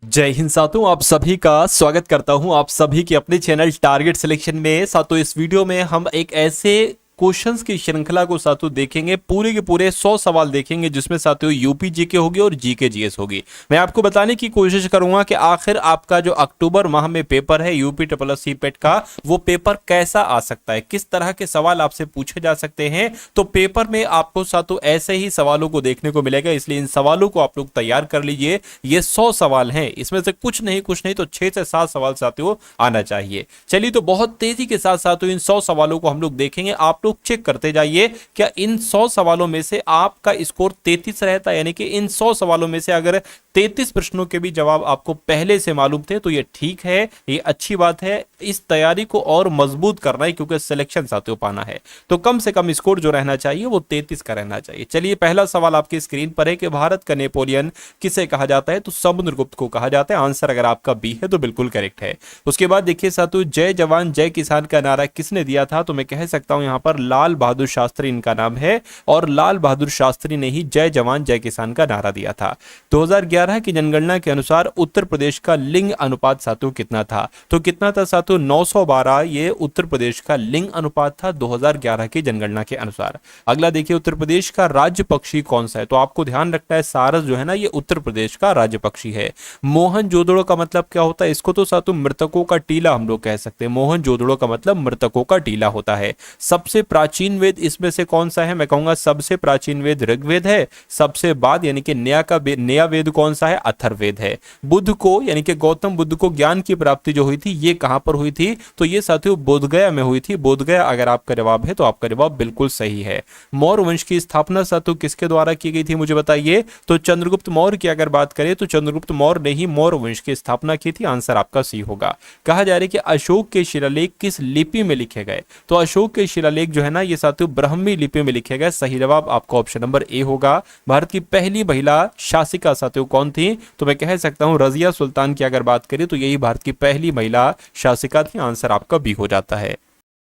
जय हिंद साथियों, आप सभी का स्वागत करता हूं आप सभी के अपने चैनल टारगेट सिलेक्शन में। साथियों, इस वीडियो में हम एक ऐसे क्वेश्चंस की श्रृंखला को साथियों देखेंगे, पूरे के पूरे 100 सवाल देखेंगे, जिसमें साथियों यूपी जीके होगी और जीके जीएस होगी। मैं आपको बताने की कोशिश करूंगा कि आखिर आपका जो अक्टूबर माह में पेपर है यूपी ट्रिपल एस सी पेट का, वो पेपर कैसा आ सकता है, किस तरह के सवाल आपसे पूछे जा सकते हैं। तो पेपर में आपको साथियों ऐसे ही सवालों को देखने को मिलेगा, इसलिए इन सवालों को आप लोग तैयार कर लीजिए। ये 100 सवाल हैं, इसमें से कुछ नहीं तो 6 से 7 सवाल साथियों आना चाहिए। चलिए, तो बहुत तेजी के साथ साथियों इन 100 सवालों को हम लोग देखेंगे। आप लोग चेक करते जाइए, क्या इन 100 सवालों में से आपका स्कोर 33 रहता है, यानी कि इन 100 सवालों में से अगर 33 प्रश्नों के भी जवाब आपको पहले से मालूम थे तो ये ठीक है, ये अच्छी बात है। इस तैयारी को और मजबूत करना है, क्योंकि सिलेक्शन साथियों पाना है, तो कम से कम स्कोर जो रहना चाहिए वो 33 का रहना चाहिए। चलिए, पहला सवाल आपकी स्क्रीन पर है कि भारत का नेपोलियन किसे कहा जाता है, तो समुद्रगुप्त को कहा जाता है। आंसर अगर आपका बी है तो बिल्कुल करेक्ट है। उसके बाद देखिए साथियों, जय जवान जय किसान का नारा किसने दिया था, तो मैं कह सकता हूं यहां पर लाल बहादुर शास्त्री इनका नाम है, और लाल बहादुर शास्त्री ने ही जय जवान जय किसान का नारा दिया था। 2011 की जनगणना के अनुसार उत्तर प्रदेश का लिंग अनुपात साथियों कितना था, तो कितना था साथियों 912। ये उत्तर प्रदेश का लिंग अनुपात था 2011 की जनगणना के अनुसार। अगला देखिए, उत्तर प्रदेश का राज्य पक्षी कौन सा है, तो आपको ध्यान रखना है सारस जो है ना, ये उत्तर प्रदेश का राज्य पक्षी है। मोहनजोदड़ो का मतलब क्या होता है, इसको तो साथियों मृतकों का टीला हम लोग कह सकते हैं। मोहनजोदड़ो का मतलब मृतकों का टीला होता है। सबसे प्राचीन वेद इसमें से कौन सा है, मैं कहूंगा सबसे प्राचीन वेद ऋग्वेद है। सबसे बाद यानी कि नया वेद कौन सा है, अथर्ववेद है। बुद्ध को यानी कि गौतम बुद्ध को ज्ञान की प्राप्ति जो हुई थी, ये कहां पर हुई थी, तो ये साथियों बोधगया में हुई थी। बोधगया अगर आपका जवाब है तो आपका जवाब बिल्कुल सही है। मौर्य वंश की स्थापना साथियों किसके द्वारा की गई थी, मुझे बताइए। तो चंद्रगुप्त मौर्य की अगर बात करें तो चंद्रगुप्त मौर्य ने ही मौर्य वंश की स्थापना की थी। आंसर आपका सी होगा। कहा जा रहा है कि अशोक के शिलालेख किस लिपि में लिखे गए, तो अशोक के शिलालेख जो है ना, ये साथियों ब्राह्मी लिपि में लिखे गए। सही जवाब आपका ऑप्शन नंबर ए होगा। भारत की पहली महिला शासिका साथियों कौन थी, तो मैं कह सकता हूं रजिया सुल्तान की अगर बात करें तो यही भारत की पहली महिला शासिका थी। आंसर आपका बी हो जाता है।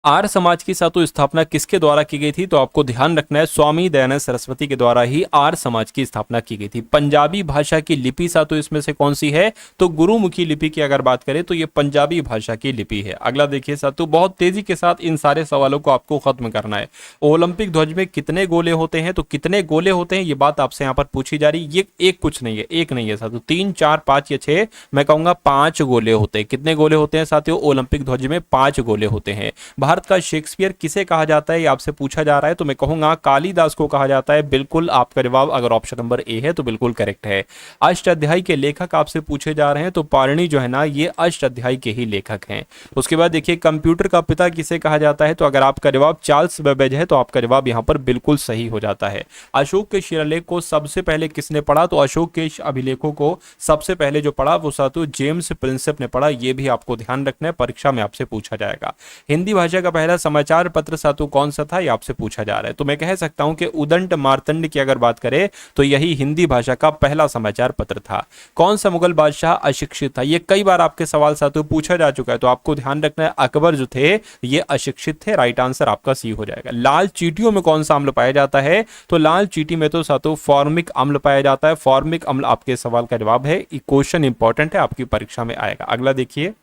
आर्य समाज की सातों स्थापना किसके द्वारा की गई थी, तो आपको ध्यान रखना है स्वामी दयानंद सरस्वती के द्वारा ही आर्य समाज की स्थापना की गई थी। पंजाबी भाषा की लिपि सातों इसमें से कौन सी है, तो गुरुमुखी लिपि की अगर बात करें तो ये पंजाबी भाषा की लिपि है। अगला देखिए सातों, बहुत तेजी के साथ इन सारे सवालों को आपको खत्म करना है। ओलंपिक ध्वज में कितने गोले होते हैं, तो कितने गोले होते हैं ये बात आपसे यहाँ पर पूछी जा रही है। ये एक कुछ नहीं है, एक नहीं है साथियों, 3 4 5 या 6, मैं कहूंगा 5 गोले होते हैं। कितने गोले होते हैं साथियों, ओलंपिक ध्वज में 5 गोले होते हैं। भारत का शेक्सपियर किसे कहा जाता है, ये आपसे पूछा जा रहा है, तो मैं कहूंगा कालिदास को कहा जाता है। बिल्कुल आपका जवाब अगर ऑप्शन नंबर ए है तो बिल्कुल करेक्ट है। अष्टाध्यायी के लेखक आपसे पूछे जा रहे हैं, तो पाणिनि जो है ना, ये अष्टाध्यायी के ही लेखक हैं। उसके बाद देखिए, कंप्यूटर का पिता किसे कहा जाता है, तो अगर आपका जवाब चार्ल्स बेबेज है तो आपका जवाब यहां पर बिल्कुल सही हो जाता है। अशोक के शिलालेख को सबसे पहले किसने पढ़ा, तो अशोक के अभिलेखों को सबसे पहले जो पढ़ा वो साथियों जेम्स प्रिंसेप ने पढ़ा। ये भी आपको ध्यान रखना है, परीक्षा में आपसे पूछा जाएगा। हिंदी भाषा का पहला समाचार पत्र सातु कौन सा था, ये आपसे पूछा जा रहा है, तो मैं कह सकता हूं कि उदंड मार्तंड की अगर बात करें तो यही हिंदी भाषा का पहला समाचार पत्र था। कौन सा मुगल बादशाह अशिक्षित था, ये कई बार आपके सवाल सातु पूछा जा चुका है, तो आपको ध्यान रखना है अकबर जो थे ये अशिक्षित थे। राइट आंसर आपका सी हो जाएगा। लाल चींटियों में कौन सा अम्ल पाया जाता है, तो लाल चींटी में तो सातु फॉर्मिक अम्ल पाया जाता है। फॉर्मिक अम्ल आपके सवाल का जवाब है। क्वेश्चन इंपॉर्टेंट है, आपकी परीक्षा में आएगा। अगला देखिए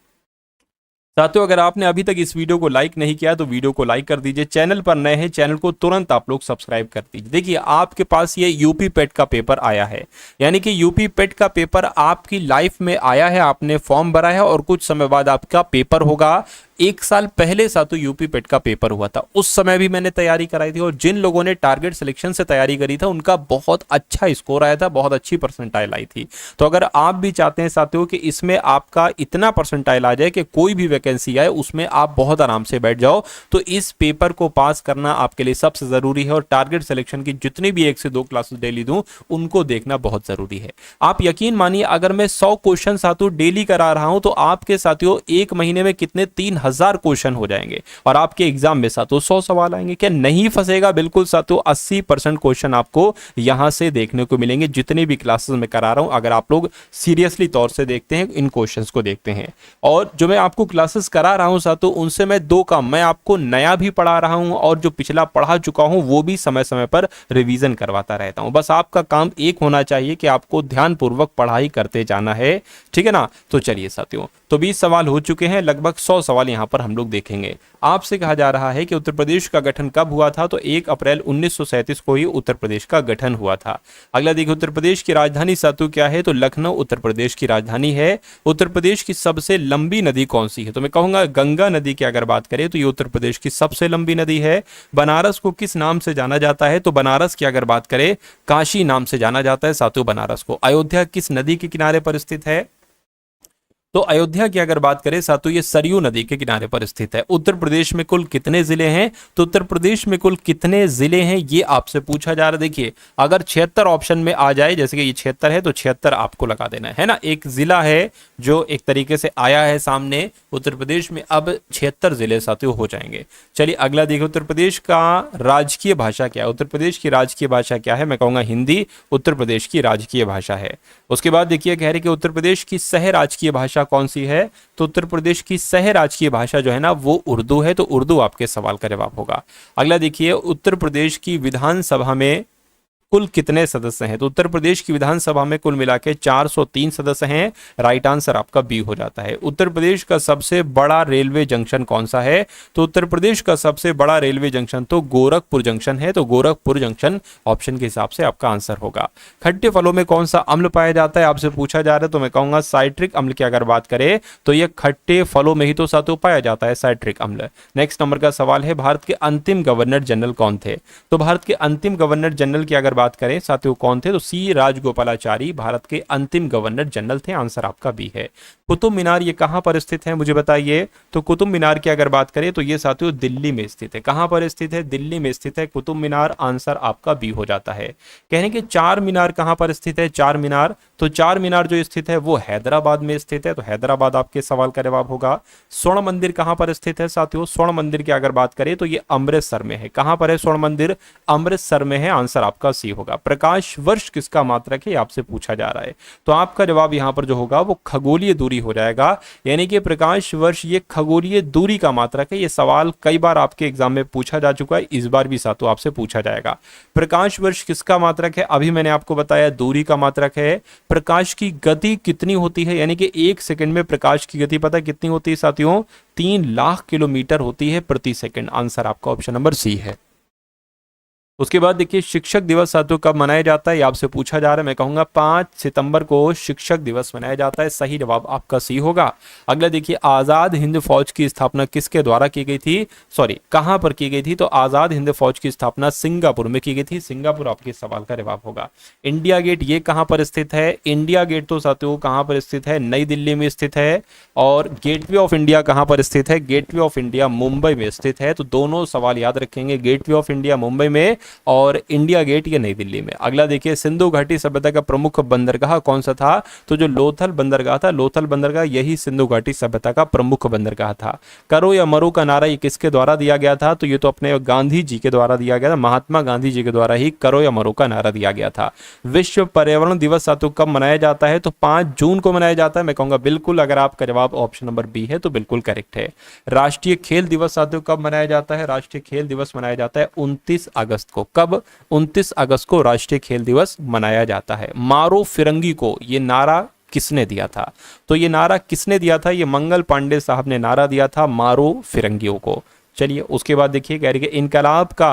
साथियों, अगर आपने अभी तक इस वीडियो को लाइक नहीं किया तो वीडियो को लाइक कर दीजिए। चैनल पर नए हैं, चैनल को तुरंत आप लोग सब्सक्राइब कर दीजिए। देखिए, आपके पास ये यूपी पेट का पेपर आया है, यानी कि यूपी पेट का पेपर आपकी लाइफ में आया है, आपने फॉर्म भरा है और कुछ समय बाद आपका पेपर होगा। 1 साल पहले साथियों यूपी पेट का पेपर हुआ था, उस समय भी मैंने तैयारी कराई थी, और जिन लोगों ने टारगेट सिलेक्शन से तैयारी करी था उनका बहुत अच्छा स्कोर आया था, बहुत अच्छी परसेंटाइल आई थी। तो अगर आप भी चाहते हैं साथियों कि इसमें आपका इतना परसेंटाइल आ जाए कि कोई भी वैकेंसी आए उसमें आप बहुत आराम से बैठ जाओ, तो इस पेपर को पास करना आपके लिए सबसे जरूरी है। और टारगेट सिलेक्शन की जितनी भी 1 से 2 क्लासेस डेली दूं उनको देखना बहुत जरूरी है। आप यकीन मानिए, अगर मैं 100 क्वेश्चन साथियों डेली करा रहा हूं तो आपके साथियों 1 महीने में कितने 3 3000 क्वेश्चन हो जाएंगे और आपके एग्जाम में साथियों 100 सवाल आएंगे। क्या नहीं फंसेगा? बिल्कुल साथियों, 80% क्वेश्चन आपको यहां से देखने को मिलेंगे जितने भी क्लासेस में करा रहा हूं, अगर आप लोग सीरियसली तौर से देखते हैं, इन क्वेश्चंस को देखते हैं। और जो मैं आपको क्लासेस करा रहा हूं साथियों, उनसे मैं दो काम, मैं आपको नया भी पढ़ा रहा हूं और जो पिछला पढ़ा चुका हूं वो भी समय समय पर रिवीजन करवाता रहता हूं। बस आपका काम एक होना चाहिए कि आपको ध्यानपूर्वक पढ़ाई करते जाना है, ठीक है ना। तो चलिए साथियों, तो 20 सवाल हो चुके हैं, लगभग 100 सवाल यहां पर हम लोग देखेंगे। आपसे कहा जा रहा है कि उत्तर प्रदेश का गठन कब हुआ था? तो 1 अप्रैल 1937 को ही उत्तर प्रदेश का गठन हुआ था। अगला देखिए, उत्तर प्रदेश की राजधानी साथियों क्या है? तो लखनऊ उत्तर प्रदेश की राजधानी है। उत्तर प्रदेश की सबसे लंबी नदी कौन सी है? तो मैं कहूंगा गंगा नदी की अगर बात करें तो ये उत्तर प्रदेश की सबसे लंबी नदी है। बनारस को किस नाम से जाना जाता है? तो बनारस की अगर बात करें, काशी नाम से जाना जाता है साथियों बनारस को। अयोध्या किस नदी के किनारे पर स्थित है? तो अयोध्या की अगर बात करें साथियों, ये सरयू नदी के किनारे पर स्थित है। उत्तर प्रदेश में कुल कितने जिले हैं? तो उत्तर प्रदेश में कुल कितने जिले हैं ये आपसे पूछा जा रहा है। देखिए, अगर 76 ऑप्शन में आ जाए, जैसे कि ये 76 है तो 76 आपको लगा देना है ना। एक जिला है जो एक तरीके से आया है सामने उत्तर प्रदेश में, अब 76 जिले साथियों हो जाएंगे। चलिए अगला देखिए, उत्तर प्रदेश का राजकीय भाषा क्या है? उत्तर प्रदेश की राजकीय भाषा क्या है? मैं कहूंगा हिंदी उत्तर प्रदेश की राजकीय भाषा है। उसके बाद देखिए, कह रहे कि उत्तर प्रदेश की सह राजकीय भाषा कौन सी है? तो उत्तर प्रदेश की सह राजकीय भाषा जो है ना वो उर्दू है, तो उर्दू आपके सवाल का जवाब होगा। अगला देखिए, उत्तर प्रदेश की विधानसभा में कुल कितने सदस्य हैं? तो उत्तर प्रदेश की विधानसभा में कुल मिला के 403 सदस्य हैं। राइट आंसर आपका बी हो जाता है। उत्तर प्रदेश का सबसे बड़ा रेलवे जंक्शन कौन सा है? तो उत्तर प्रदेश का सबसे बड़ा रेलवे जंक्शन तो गोरखपुर जंक्शन है, तो गोरखपुर जंक्शन ऑप्शन के हिसाब से आपका आंसर होगा। खट्टे फलों में कौन सा अम्ल पाया जाता है आपसे पूछा जा रहा है, तो मैं कहूंगा साइट्रिक अम्ल की अगर बात करें तो यह खट्टे फलों में ही तो साथियों पाया जाता है साइट्रिक अम्ल। नेक्स्ट नंबर का सवाल है, भारत के अंतिम गवर्नर जनरल कौन थे? तो भारत के अंतिम गवर्नर जनरल की अगर बात करें साथियों कौन थे? तो सी राजगोपालाचारी भारत के अंतिम गवर्नर जनरल थे। आंसर आपका बी है। कुतुब मीनार ये कहां पर स्थित है मुझे बताइए? तो कुतुब मीनार की अगर बात करें तो ये साथियों दिल्ली में स्थित है। कहां पर स्थित है? दिल्ली में स्थित है कुतुब मीनार। आंसर आपका बी हो जाता है। कहने के चार मीनार कहां पर स्थित है? चार मीनार, तो चार मीनार जो स्थित है वो हैदराबाद में स्थित है, तो हैदराबाद आपके सवाल का जवाब होगा। स्वर्ण मंदिर कहां पर स्थित है साथियों? स्वर्ण मंदिर की अगर बात करें तो ये अमृतसर में है। कहां पर है स्वर्ण मंदिर? अमृतसर में है। आंसर आपका सी होगा। प्रकाश वर्ष किसका मात्रक है आपसे पूछा जा रहा है, तो आपका जवाब यहां पर जो होगा वो खगोलीय दूरी हो जाएगा। यानी कि प्रकाश वर्ष ये खगोलीय दूरी का मात्रक है। ये सवाल कई बार आपके एग्जाम में पूछा जा चुका है, इस बार भी साथियों आपसे पूछा जाएगा। प्रकाश वर्ष किसका मात्रक है? अभी मैंने आपको बताया दूरी का मात्रक है। प्रकाश की गति कितनी होती है? यानी कि 1 सेकंड में प्रकाश की गति पता कितनी होती है साथियों? 3 लाख किलोमीटर होती है प्रति सेकंड। आंसर आपका ऑप्शन नंबर सी है। उसके बाद देखिए, शिक्षक दिवस साथियों कब मनाया जाता है ये आपसे पूछा जा रहा है। मैं कहूंगा 5 सितंबर को शिक्षक दिवस मनाया जाता है। सही जवाब आपका सी होगा। अगला देखिए, आजाद हिंद फौज की स्थापना किसके द्वारा की गई थी? सॉरी, कहां पर की गई थी? तो आजाद हिंद फौज की स्थापना सिंगापुर में की गई थी। सिंगापुर आपके सवाल का जवाब होगा। इंडिया गेट ये कहां पर स्थित है? इंडिया गेट तो साथियों कहां पर स्थित है? नई दिल्ली में स्थित है। और गेटवे ऑफ इंडिया कहां पर स्थित है? गेटवे ऑफ इंडिया मुंबई में स्थित है। तो दोनों सवाल याद रखेंगे, गेटवे ऑफ इंडिया मुंबई में और इंडिया गेट ये नई दिल्ली में। अगला देखिए, सिंधु घाटी सभ्यता का प्रमुख बंदरगाह कौन सा था? तो जो लोथल बंदरगाह था, लोथल बंदरगाह यही सिंधु घाटी सभ्यता का प्रमुख बंदरगाह था। करो या मरो का नारा ये किसके द्वारा दिया गया था? तो ये तो अपने गांधी जी के द्वारा दिया गया था। महात्मा गांधी जी के द्वारा ही करो या मरो का नारा दिया गया था। विश्व पर्यावरण दिवस साथियों कब मनाया जाता है? तो 5 जून को मनाया जाता है। मैं कहूंगा बिल्कुल, अगर आपका जवाब ऑप्शन नंबर बी है तो बिल्कुल करेक्ट है। राष्ट्रीय खेल दिवस साथियों कब मनाया जाता है? राष्ट्रीय खेल दिवस मनाया जाता है 29 अगस्त को। कब? 29 अगस्त को राष्ट्रीय खेल दिवस मनाया जाता है। मारो फिरंगी को ये नारा किसने दिया था? तो ये नारा किसने दिया था? ये मंगल पांडे साहब ने नारा दिया था मारो फिरंगियों को। चलिए उसके बाद देखिए, कह रही है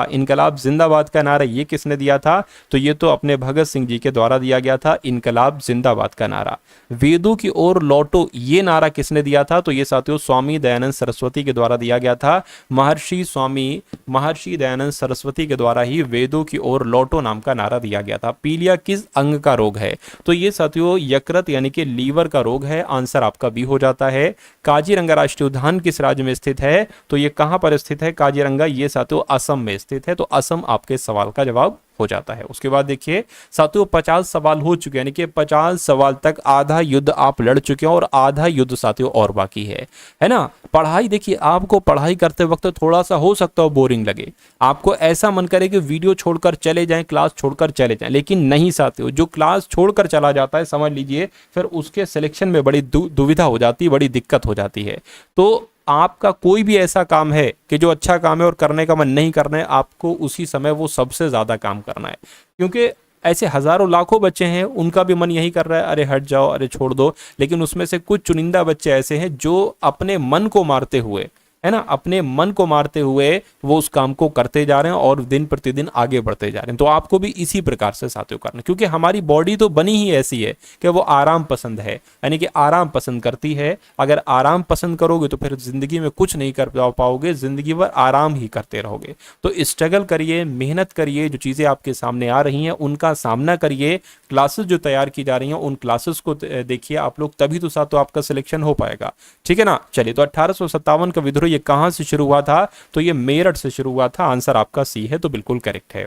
इनकलाब जिंदाबाद का नारा ये किसने दिया था? तो ये तो अपने भगत सिंह जी के द्वारा दिया गया था, इनकलाब जिंदाबाद का नारा। वेदों की ओर लौटो ये नारा किसने दिया था? तो ये साथियों स्वामी दयानंद सरस्वती के द्वारा दिया गया था। महर्षि दयानंद सरस्वती के द्वारा ही वेदों की ओर लौटो नाम का नारा दिया गया था। पीलिया किस अंग का रोग है? तो ये साथियों यकृत यानी कि लीवर का रोग है। आंसर आपका बी हो जाता है। काजीरंगा राष्ट्रीय उद्यान किस राज्य में स्थित है? तो ये कहां पर पर स्थित है काजीरंगा? ये साथियों असम में स्थित है, तो असम आपके सवाल का जवाब हो जाता है। उसके बाद देखिए साथियों 50 सवाल हो चुके हैं, यानी कि 50 सवाल तक आधा युद्ध आप लड़ चुके हैं और आधा युद्ध साथियों और बाकी है ना। पढ़ाई देखिए, आपको पढ़ाई करते वक्त थोड़ा सा हो सकता है बोरिंग लगे, आपको ऐसा मन करे कि वीडियो छोड़कर चले जाएं, क्लास छोड़कर चले जाएं, लेकिन नहीं साथियों, जो क्लास छोड़कर चला जाता है समझ लीजिए फिर उसके सिलेक्शन में बड़ी दुविधा हो जाती है, बड़ी दिक्कत हो जाती है। तो आपका कोई भी ऐसा काम है कि जो अच्छा काम है और करने का मन नहीं करना है, आपको उसी समय वो सबसे ज्यादा काम करना है, क्योंकि ऐसे हजारों लाखों बच्चे हैं उनका भी मन यही कर रहा है अरे हट जाओ, अरे छोड़ दो, लेकिन उसमें से कुछ चुनिंदा बच्चे ऐसे हैं जो अपने मन को मारते हुए, है ना, अपने मन को मारते हुए वो उस काम को करते जा रहे हैं और दिन प्रतिदिन आगे बढ़ते जा रहे हैं। तो आपको भी इसी प्रकार से साथियों करना, क्योंकि हमारी बॉडी तो बनी ही ऐसी है कि वो आराम पसंद है, यानी कि आराम पसंद करती है। अगर आराम पसंद करोगे तो फिर जिंदगी में कुछ नहीं कर पाओगे, जिंदगी भर आराम ही करते रहोगे। तो स्ट्रगल करिए, मेहनत करिए, जो चीजें आपके सामने आ रही हैं उनका सामना करिए, क्लासेस जो तैयार की जा रही हैं उन क्लासेस को देखिए आप लोग, तभी तो साथियों आपका सिलेक्शन हो पाएगा, ठीक है ना। चलिए, तो 1857 का विद्रोह ये कहां से शुरू हुआ था? तो ये मेरठ से शुरू हुआ था। आंसर आपका सी है, तो बिल्कुल करेक्ट है।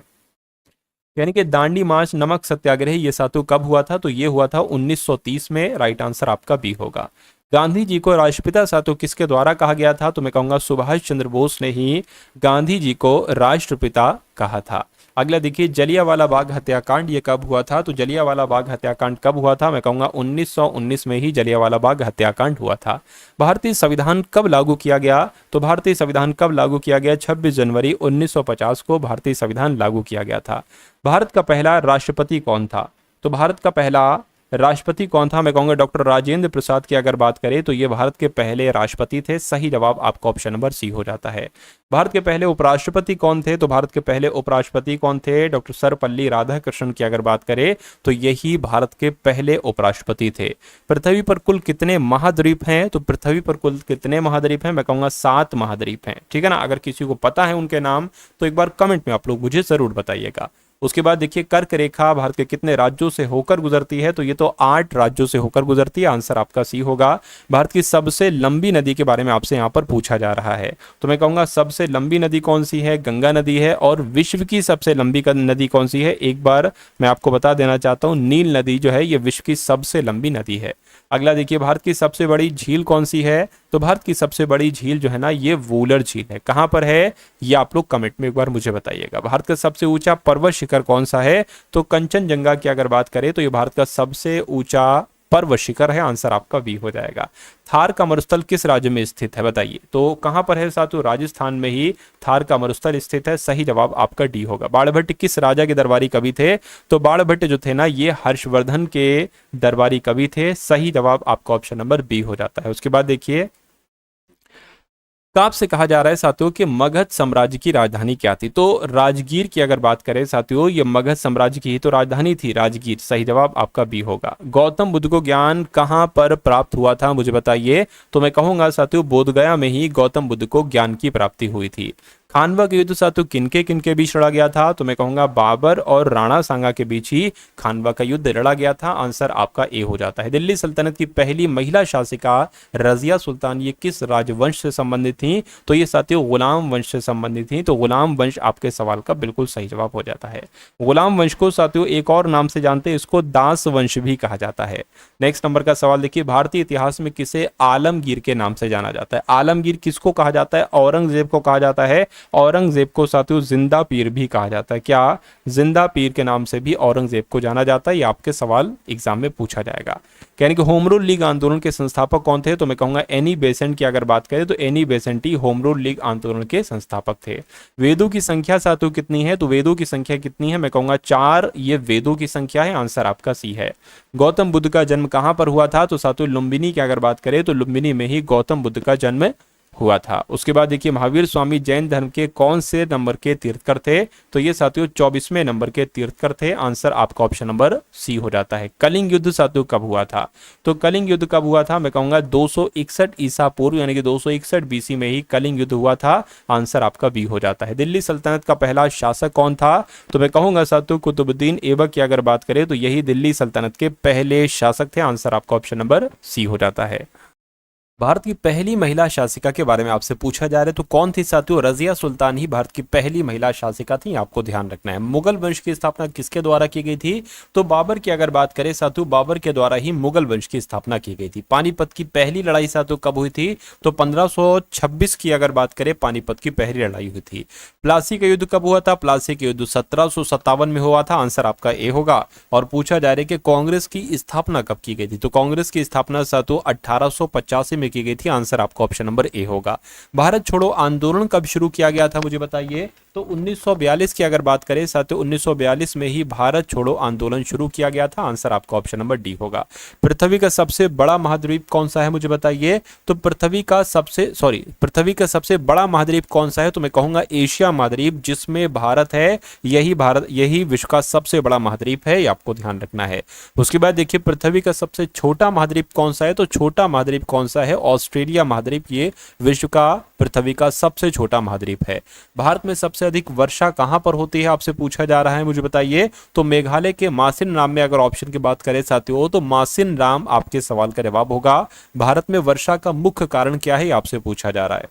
यानी कि दांडी मार्च, नमक सत्याग्रह, ये साथियों कब हुआ था? तो ये हुआ था 1930 में। राइट आंसर आपका बी होगा। गांधी जी को राष्ट्रपिता साथियों किसके द्वारा कहा गया था? तो मैं कहूंगा सुभाष चंद्र बोस ने ही गांधी जी को राष्ट्रपिता कहा था। अगला देखिए, जलियांवाला बाग हत्याकांड ये कब हुआ था? तो जलियांवाला बाग हत्याकांड कब हुआ था? मैं कहूंगा 1919 में ही जलियांवाला बाग हत्याकांड हुआ था। भारतीय संविधान कब लागू किया गया? तो भारतीय संविधान कब लागू किया गया? 26 जनवरी 1950 को भारतीय संविधान लागू किया गया था। भारत का पहला राष्ट्रपति कौन था? तो भारत का पहला राष्ट्रपति कौन था? मैं कहूंगा डॉक्टर राजेंद्र प्रसाद की अगर बात करें तो ये भारत के पहले राष्ट्रपति थे। सही जवाब आपका ऑप्शन नंबर सी हो जाता है। भारत के पहले उपराष्ट्रपति कौन थे? तो भारत के पहले उपराष्ट्रपति कौन थे? डॉक्टर सर्वपल्ली राधाकृष्णन की अगर बात करें तो यही भारत के पहले उपराष्ट्रपति थे। पृथ्वी पर कुल कितने महाद्वीप हैं? तो पृथ्वी पर कुल कितने महाद्वीप हैं? मैं कहूंगा 7 महाद्वीप हैं, ठीक है ना। अगर किसी को पता है उनके नाम तो एक बार कमेंट में आप लोग मुझे जरूर बताइएगा। उसके बाद देखिए, कर्क रेखा भारत के कितने राज्यों से होकर गुजरती है? तो ये तो 8 राज्यों से होकर गुजरती है। आंसर आपका सी होगा। भारत की सबसे लंबी नदी के बारे में आपसे यहाँ पर पूछा जा रहा है, तो मैं कहूंगा सबसे लंबी नदी कौन सी है? गंगा नदी है। और विश्व की सबसे लंबी नदी कौन सी है? एक बार मैं आपको बता देना चाहता हूँ, नील नदी जो है ये विश्व की सबसे लंबी नदी है। अगला देखिए, भारत की सबसे बड़ी झील कौन सी है? तो भारत की सबसे बड़ी झील जो है ना ये वूलर झील है। कहां पर है ये आप लोग कमेंट में एक बार मुझे बताइएगा। भारत का सबसे ऊंचा पर्वत शिखर कौन सा है? तो कंचनजंगा की अगर बात करें तो ये भारत का सबसे ऊंचा पर्वत शिखर है। आंसर आपका बी हो जाएगा। थार का मरुस्थल किस राज्य में स्थित है बताइए? तो कहां पर है साथियों? राजस्थान में ही थार का मरुस्थल स्थित है। सही जवाब आपका डी होगा। बाणभट्ट किस राजा के दरबारी कवि थे? तो बाणभट्ट जो थे ना ये हर्षवर्धन के दरबारी कवि थे। सही जवाब आपका ऑप्शन नंबर बी हो जाता है। उसके बाद देखिए, काप से कहा जा रहा है साथियों कि मगध साम्राज्य की राजधानी क्या थी? तो राजगीर की अगर बात करें साथियों, ये मगध साम्राज्य की ही तो राजधानी थी, राजगीर। सही जवाब आपका बी होगा। गौतम बुद्ध को ज्ञान कहां पर प्राप्त हुआ था मुझे बताइए? तो मैं कहूंगा साथियों बोधगया में ही गौतम बुद्ध को ज्ञान की प्राप्ति हुई थी। खानवा का युद्ध साथियों किनके बीच लड़ा गया था? तो मैं कहूंगा बाबर और राणा सांगा के बीच ही खानवा का युद्ध लड़ा गया था। आंसर आपका ए हो जाता है। दिल्ली सल्तनत की पहली महिला शासिका रजिया सुल्तान ये किस राजवंश से संबंधित थी? तो ये साथियों गुलाम वंश से संबंधित थी। तो गुलाम वंश आपके सवाल का बिल्कुल सही जवाब हो जाता है। गुलाम वंश को साथियों एक और नाम से जानते हैं, इसको दास वंश भी कहा जाता है। नेक्स्ट नंबर का सवाल देखिए, भारतीय इतिहास में किसे आलमगीर के नाम से जाना जाता है? आलमगीर किसको कहा जाता है? औरंगजेब को कहा जाता है। औरंगजेब को साथियों जिंदा पीर भी कहा जाता है। क्या जिंदा पीर के नाम से भी औरंगजेब को जाना जाता है? ये आपके सवाल एग्जाम में पूछा जाएगा। यानी कि होम रूल लीग आंदोलन के संस्थापक कौन थे? तो मैं कहूंगा एनी बेसेंट की अगर बात करें तो एनी बेसेंट ही होम रूल लीग आंदोलन के संस्थापक थे। वेदों की संख्या साथियों कितनी है? तो वेदों की संख्या कितनी है? मैं कहूंगा 4 ये वेदों की संख्या है। आंसर आपका सी है। गौतम बुद्ध का जन्म कहां पर हुआ था? तो साथियों लुम्बिनी की अगर बात करें तो लुम्बिनी में ही गौतम बुद्ध का जन्म हुआ था। उसके बाद देखिए, महावीर स्वामी जैन धर्म के कौन से नंबर के तीर्थकर थे? तो ये साथियों 24वें नंबर के तीर्थकर थे। आंसर आपका ऑप्शन नंबर सी हो जाता है। कलिंग युद्ध साथियों कब हुआ था? तो कलिंग युद्ध कब हुआ था? मैं कहूंगा 261 ईसा पूर्व यानी कि 261 बीसी में ही कलिंग युद्ध हुआ था। आंसर आपका बी हो जाता है। दिल्ली सल्तनत का पहला शासक कौन था? तो मैं कहूंगा साथियों कुतुबुद्दीन ऐबक की अगर बात करें तो यही दिल्ली सल्तनत के पहले शासक थे। आंसर आपका ऑप्शन नंबर सी हो जाता है। भारत की पहली महिला शासिका के बारे में आपसे पूछा जा रहा है, तो कौन थी साथियों? रजिया सुल्तान ही भारत की पहली महिला शासिका थी, आपको ध्यान रखना है। मुगल वंश की स्थापना किसके द्वारा की गई थी? तो बाबर की अगर बात करें साथियों, बाबर के द्वारा ही मुगल वंश की स्थापना की गई थी। पानीपत की पहली लड़ाई साथियों कब हुई थी? तो 1526 की अगर बात करें, पानीपत की पहली लड़ाई हुई थी। प्लासी का युद्ध कब हुआ था? प्लासी का युद्ध 1757 में हुआ था, आंसर आपका ए होगा। और पूछा जा रहा है कि कांग्रेस की स्थापना कब की गई थी? तो कांग्रेस की स्थापना साथियों 1885 में की गई थी, आंसर आपका ऑप्शन नंबर ए होगा। भारत छोड़ो आंदोलन कब शुरू किया गया था, मुझे बताइए। तो 1942 की अगर बात करें साथियों, 1942 में ही भारत छोड़ो आंदोलन शुरू किया गया था, आंसर आपका ऑप्शन नंबर डी होगा। पृथ्वी का सबसे बड़ा महाद्वीप कौन सा है, मुझे बताइए। तो पृथ्वी का सबसे बड़ा महाद्वीप कौन सा है? तो मैं कहूंगा एशिया महाद्वीप, जिसमें भारत है। यही विश्व का सबसे बड़ा महाद्वीप है, ये आपको ध्यान रखना है। उसके बाद देखिए, पृथ्वी का सबसे छोटा महाद्वीप कौन सा है? तो छोटा महाद्वीप कौन सा है? ऑस्ट्रेलिया महाद्वीप, ये विश्व का पृथ्वी का सबसे छोटा महाद्वीप है। भारत में सबसे अधिक वर्षा कहां पर होती है, आपसे पूछा जा रहा है, मुझे बताइए। तो मेघालय के मासिन राम में अगर ऑप्शन की बात करें साथियों, तो मासिन राम आपके सवाल का जवाब होगा। भारत में वर्षा का मुख्य कारण क्या है, आपसे पूछा जा रहा है।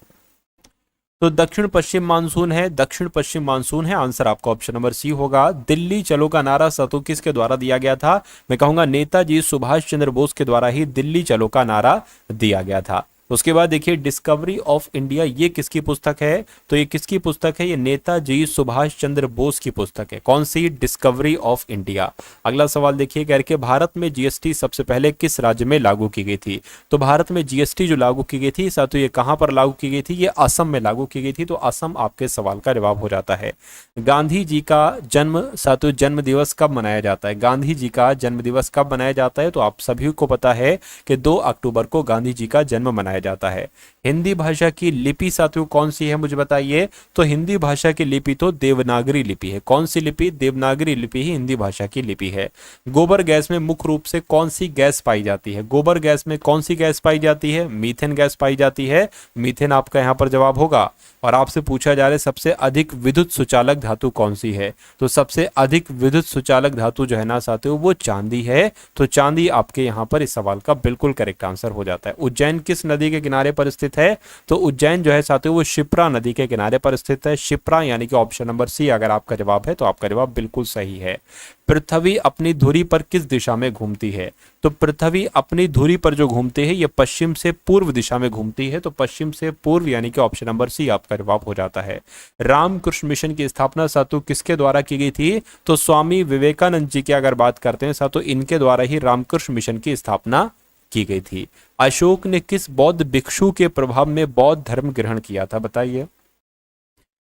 तो दक्षिण पश्चिम मानसून है, दक्षिण पश्चिम मानसून है, आंसर आपका ऑप्शन नंबर सी होगा। दिल्ली चलो का नारा साथियों किसके द्वारा दिया गया था? मैं कहूंगा नेताजी सुभाष चंद्र बोस के द्वारा ही दिल्ली चलो का नारा दिया गया था। उसके बाद देखिए, डिस्कवरी ऑफ इंडिया, ये किसकी पुस्तक है? तो ये किसकी पुस्तक है? ये नेताजी सुभाष चंद्र बोस की पुस्तक है। कौन सी? Discovery of India. अगला सवाल देखिए, कह रहे भारत में जीएसटी सबसे पहले किस राज्य में लागू की गई थी? तो भारत में जीएसटी जो लागू की गई थी साथियों, ये कहां पर लागू की गई थी? ये असम में लागू की गई थी। तो असम आपके सवाल का जवाब हो जाता है। गांधी जी का जन्म साथियों, जन्म दिवस कब मनाया जाता है? गांधी जी का जन्म दिवस कब मनाया जाता है? तो आप सभी को पता है कि 2 अक्टूबर को गांधी जी का जन्म मनाया जाता है। हिंदी भाषा की लिपि साथियों कौन सी है, मुझे बताइए। तो हिंदी भाषा की लिपि तो देवनागरी लिपि है। कौन सी लिपि? देवनागरी लिपि ही हिंदी भाषा की लिपि है। गोबर गैस में मुख्य रूप से कौन सी गैस पाई जाती है? गोबर गैस में कौन सी गैस पाई जाती है? मीथेन गैस पाई जाती है। मीथेन आपका यहां पर जवाब होगा। और आपसे पूछा जा रहा है सबसे अधिक विद्युत सुचालक धातु कौन सी है? तो सबसे अधिक विद्युत सुचालक धातु जो है ना साथियों, वो चांदी है। तो चांदी आपके यहां पर इस सवाल का बिल्कुल करेक्ट आंसर हो जाता है। उज्जैन किस नदी के किनारे पर स्थित है? तो उज्जैन जो है साथियों, वो शिप्रा नदी के किनारे पर स्थित है। शिप्रा यानी कि ऑप्शन नंबर सी अगर आपका जवाब है, तो आपका जवाब बिल्कुल सही है। पृथ्वी अपनी धुरी पर किस दिशा में घूमती है? तो पृथ्वी अपनी धुरी पर जो घूमती है, ये पश्चिम से पूर्व दिशा में घूमती है। तो पश्चिम से पूर्व यानी कि ऑप्शन नंबर सी आपका जवाब हो जाता है। रामकृष्ण मिशन की स्थापना साथियों किसके द्वारा की गई थी? तो स्वामी विवेकानंद जी की अगर बात करते हैं साथियों, इनके द्वारा ही रामकृष्ण मिशन की स्थापना की गई थी। अशोक ने किस बौद्ध भिक्षु के प्रभाव में बौद्ध धर्म ग्रहण किया था, बताइए।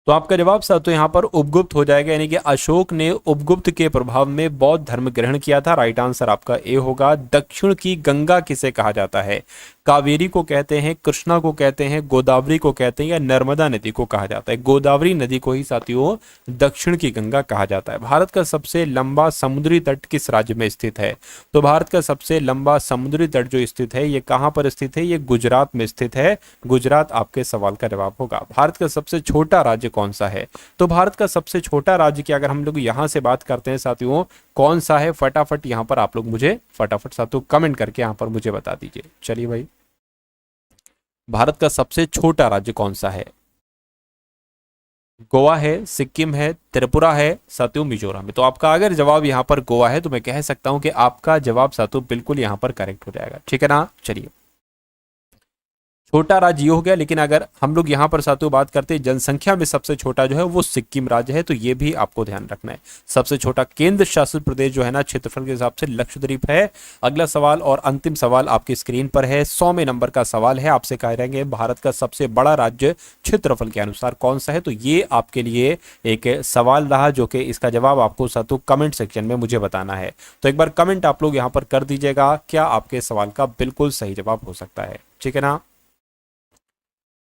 तो आपका जवाब साथियों यहाँ पर उपगुप्त हो जाएगा, यानी कि अशोक ने उपगुप्त के प्रभाव में बौद्ध धर्म ग्रहण किया था। राइट आंसर आपका ए होगा। दक्षिण की गंगा किसे कहा जाता है? कावेरी को कहते हैं, कृष्णा को कहते हैं, गोदावरी को कहते हैं, या नर्मदा नदी को कहा जाता है? गोदावरी नदी को ही साथियों दक्षिण की गंगा कहा जाता है। भारत का सबसे लंबा समुद्री तट किस राज्य में स्थित है? तो भारत का सबसे लंबा समुद्री तट जो स्थित है, ये कहां पर स्थित है? ये गुजरात में स्थित है। गुजरात आपके सवाल का जवाब होगा। भारत का सबसे छोटा राज्य कौन सा है? तो भारत का सबसे छोटा राज्य की अगर हम लोग यहां से बात करते हैं साथियों, कौन सा है? फटाफट यहां पर आप लोग मुझे फटाफट साथियों कमेंट करके यहां पर मुझे बता दीजिए। चलिए भाई, भारत का सबसे छोटा राज्य कौन सा है? गोवा है, सिक्किम है, त्रिपुरा है, साथियों मिजोरम है। तो आपका अगर जवाब यहां पर गोवा है, तो मैं कह सकता हूं कि आपका जवाब साथियों बिल्कुल यहां पर करेक्ट हो जाएगा। ठीक है ना? चलिए, छोटा राज्य ये हो गया। लेकिन अगर हम लोग यहाँ पर साथियों बात करते हैं जनसंख्या में सबसे छोटा जो है वो सिक्किम राज्य है, तो ये भी आपको ध्यान रखना है। सबसे छोटा केंद्र शासित प्रदेश जो है ना क्षेत्रफल के हिसाब से लक्षद्वीप है। अगला सवाल और अंतिम सवाल आपकी स्क्रीन पर है। 100वें नंबर का सवाल है, आपसे कह रहेंगे भारत का सबसे बड़ा राज्य क्षेत्रफल के अनुसार कौन सा है? तो ये आपके लिए एक सवाल रहा, जो कि इसका जवाब आपको साथियों कमेंट सेक्शन में मुझे बताना है। तो एक बार कमेंट आप लोग यहाँ पर कर दीजिएगा, क्या आपके सवाल का बिल्कुल सही जवाब हो सकता है। ठीक है ना?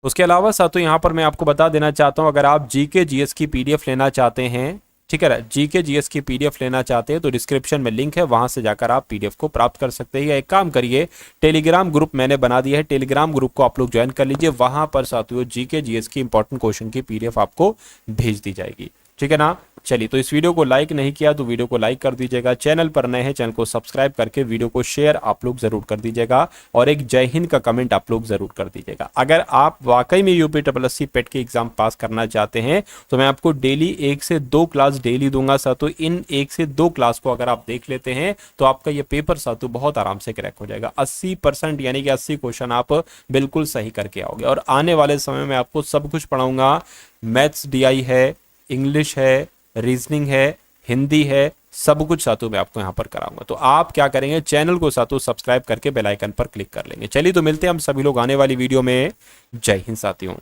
उसके अलावा साथियों यहाँ पर मैं आपको बता देना चाहता हूँ, अगर आप जीके जीएस की पीडीएफ लेना चाहते हैं, ठीक है, जीके जीएस की पीडीएफ लेना चाहते हैं, तो डिस्क्रिप्शन में लिंक है, वहां से जाकर आप पीडीएफ को प्राप्त कर सकते हैं। या एक काम करिए, टेलीग्राम ग्रुप मैंने बना दिया है, टेलीग्राम ग्रुप को आप लोग ज्वाइन कर लीजिए। वहां पर साथियों जीके जीएस की इंपॉर्टेंट क्वेश्चन की पीडीएफ आपको भेज दी जाएगी। ठीक है ना। चलिए, तो इस वीडियो को लाइक नहीं किया तो वीडियो को लाइक कर दीजिएगा, चैनल पर नए हैं चैनल को सब्सक्राइब करके वीडियो को शेयर आप लोग जरूर कर दीजिएगा, और एक जय हिंद का कमेंट आप लोग जरूर कर दीजिएगा। अगर आप वाकई में यूपीएससी पेट के एग्जाम पास करना चाहते हैं तो मैं आपको डेली 1 से 2 क्लास डेली दूंगा साथों। इन 1 से 2 क्लास को अगर आप देख लेते हैं तो आपका ये पेपर साथों बहुत आराम से क्रैक हो जाएगा। 80% यानी कि 80 क्वेश्चन आप बिल्कुल सही करके आओगे, और आने वाले समय में आपको सब कुछ पढ़ाऊंगा। मैथ्स डीआई है, इंग्लिश है, रीजनिंग है, हिंदी है, सब कुछ साथों में आपको यहां पर कराऊंगा। तो आप क्या करेंगे, चैनल को साथों सब्सक्राइब करके बेल आइकन पर क्लिक कर लेंगे। चलिए, तो मिलते हैं हम सभी लोग आने वाली वीडियो में। जय हिंद साथियों।